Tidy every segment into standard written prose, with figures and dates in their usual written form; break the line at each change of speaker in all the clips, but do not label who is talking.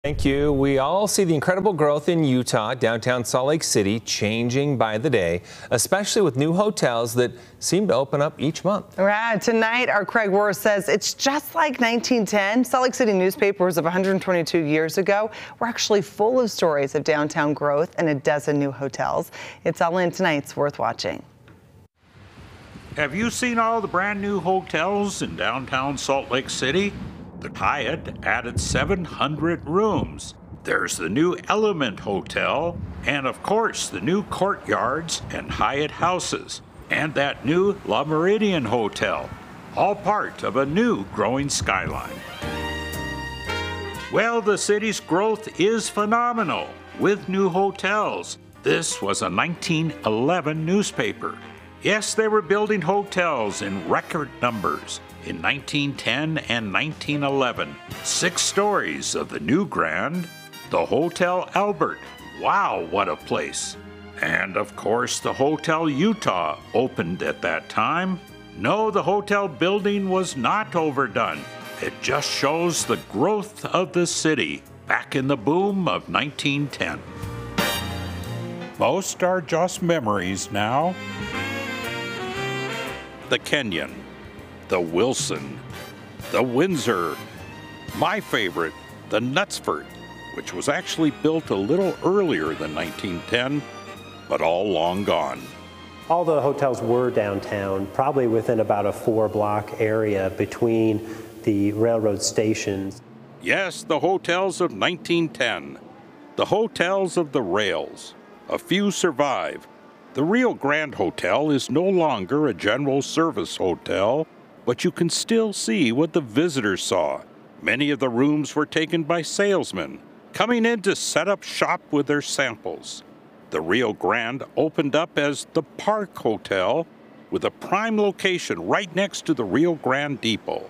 Thank you. We all see the incredible growth in Utah, downtown Salt Lake City, changing by the day, especially with new hotels that seem to open up each month.
Right. Tonight, our Craig Wirth says it's just like 1910. Salt Lake City newspapers of 122 years ago were actually full of stories of downtown growth and a dozen new hotels. It's all in tonight's Wirth Watching.
Have you seen all the brand new hotels in downtown Salt Lake City? The Hyatt added 700 rooms. There's the new Element Hotel, and of course the new Courtyards and Hyatt Houses, and that new La Meridian Hotel, all part of a new growing skyline. Well, the city's growth is phenomenal with new hotels. This was a 1911 newspaper. Yes, they were building hotels in record numbers. In 1910 and 1911, 6 stories of the new Grand, the Hotel Albert. Wow, what a place. And of course, the Hotel Utah opened at that time. No, the hotel building was not overdone. It just shows the growth of the city back in the boom of 1910. Most are just memories now. The Kenyon, the Wilson, the Windsor, my favorite, the Knutsford, which was actually built a little earlier than 1910, but all long gone.
All the hotels were downtown, probably within about a 4-block area between the railroad stations.
Yes, the hotels of 1910, the hotels of the rails. A few survive. The Rio Grande Hotel is no longer a general service hotel, but you can still see what the visitors saw. Many of the rooms were taken by salesmen coming in to set up shop with their samples. The Rio Grande opened up as the Park Hotel with a prime location right next to the Rio Grande Depot.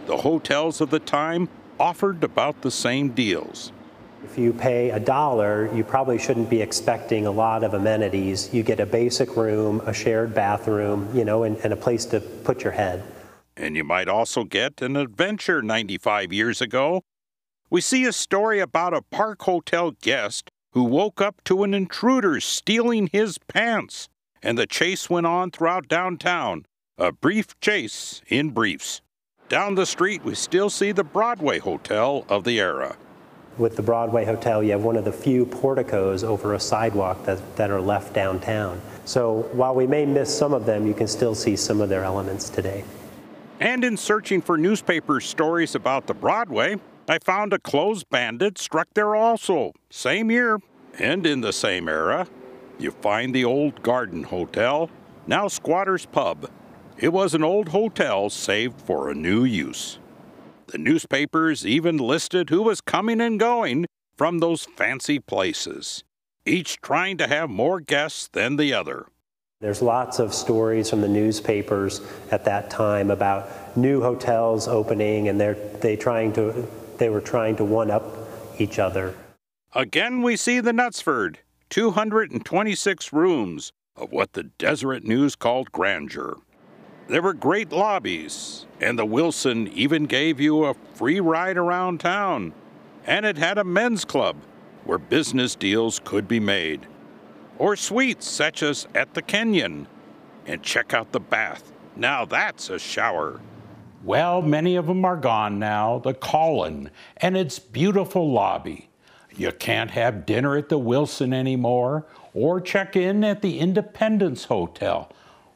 The hotels of the time offered about the same deals.
If you pay $1, you probably shouldn't be expecting a lot of amenities. You get a basic room, a shared bathroom, and a place to put your head.
And you might also get an adventure 95 years ago. We see a story about a Park Hotel guest who woke up to an intruder stealing his pants. And the chase went on throughout downtown, a brief chase in briefs. Down the street, we still see the Broadway Hotel of the era.
With the Broadway Hotel, you have one of the few porticos over a sidewalk that are left downtown. So while we may miss some of them, you can still see some of their elements today.
And in searching for newspaper stories about the Broadway, I found a clothes bandit struck there also, same year. And in the same era, you find the old Garden Hotel, now Squatter's Pub. It was an old hotel saved for a new use. The newspapers even listed who was coming and going from those fancy places, each trying to have more guests than the other.
There's lots of stories from the newspapers at that time about new hotels opening, and they were trying to one-up each other.
Again, we see the Knutsford, 226 rooms of what the Deseret News called grandeur. There were great lobbies, and the Wilson even gave you a free ride around town. And it had a men's club where business deals could be made. Or suites such as at the Kenyon. And check out the bath. Now that's a shower. Well, many of them are gone now, the Colin and its beautiful lobby. You can't have dinner at the Wilson anymore or check in at the Independence Hotel.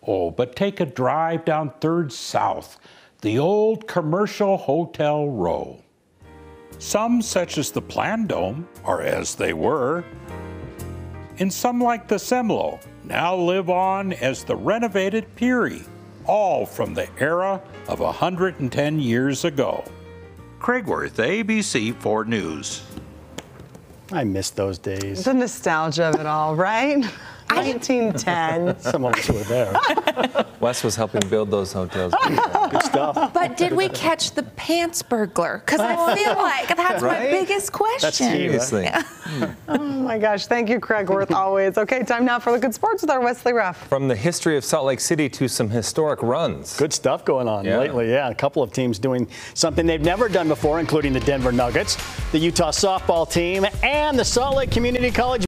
Oh, but take a drive down 3rd South, the old commercial hotel row. Some, such as the Plan Dome, are as they were. And some, like the Semlo, now live on as the renovated Peary, all from the era of 110 years ago. Craig Wirth, ABC 4 News.
I miss those days.
The nostalgia of it all, right? 1910.
Some of us were there.
Wes was helping build those hotels.
Good stuff.
But did we catch the pants burglar? Because I feel like that's my
Right?
biggest question.
That's key, right?
Seriously.
Oh my gosh, thank you, Craig Wirth, always. Okay, time now for Look at Sports with our Wesley Ruff.
From the history of Salt Lake City to some historic runs.
Good stuff going on lately, yeah. A couple of teams doing something they've never done before, including the Denver Nuggets, the Utah softball team, and the Salt Lake Community College